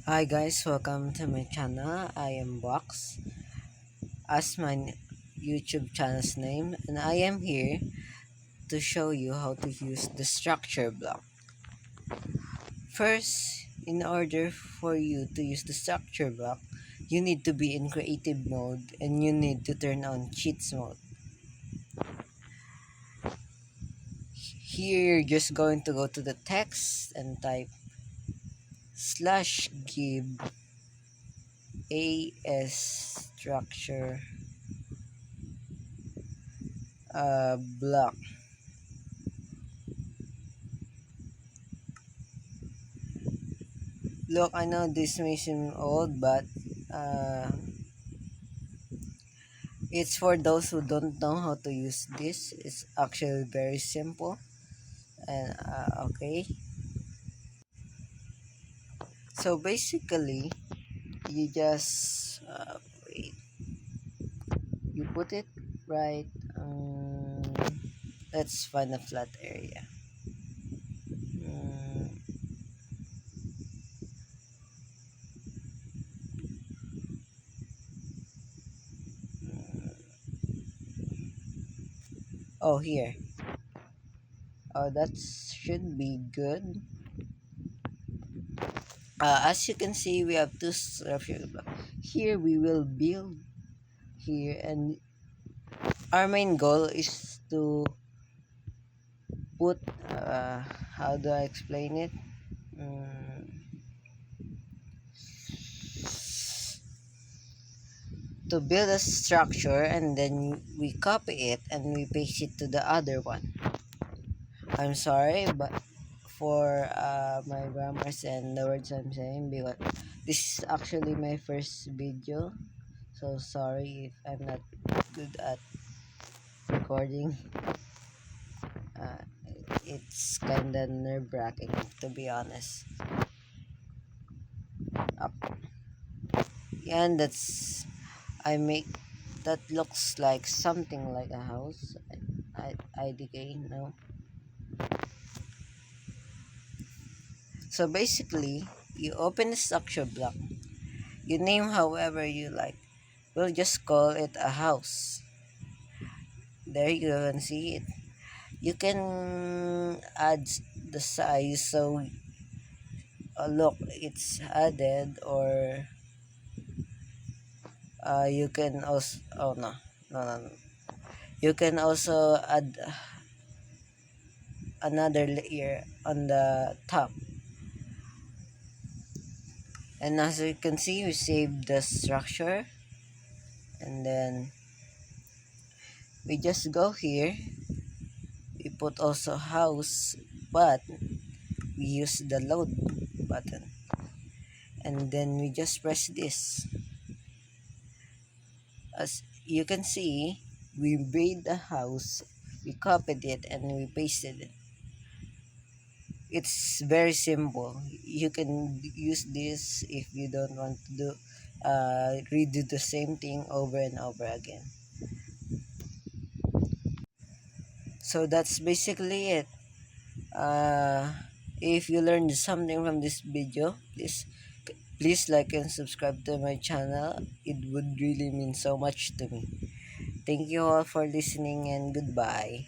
Hi guys, welcome to my channel. I am Box as my YouTube channel's name, and I am here to show you how to use the structure block. First, in order for you to use the structure block, you need to be in creative mode and you need to turn on cheats mode. Here, you're just going to go to the text and type slash give as structure block. Look, I know this may seem old, but uh, it's for those who don't know how to use this. It's actually very simple. And okay, so basically, you just wait. You put it right. Um, let's find a flat area. Mm, oh, here. Oh, that should be good. As you can see, we have two structure blocks. Here we will build here, and our main goal is to put how do I explain it? To build a structure, and then we copy it and we paste it to the other one. I'm sorry, but for my grammars and the words I'm saying, because this is actually my first video, so sorry if I'm not good at recording. uh, it's kinda nerve-wracking, to be honest. Up. And that's I make that looks like something like a house. IDK, no. So basically, you open the structure block. You name however you like. We'll just call it a house. There you can see it. You can add the size, so look, it's added, or you can also, oh no, no. You can also add another layer on the top. And as you can see, we saved the structure, and then we just go here. We put also house, but we use the load button, and then we just press this. As you can see, we made the house, we copied it, and we pasted it. It's very simple. You can use this if you don't want to do redo the same thing over and over again. So that's basically it. uh, if you learned something from this video, please like and subscribe to my channel. It would really mean so much to me. Thank you all for listening, and goodbye.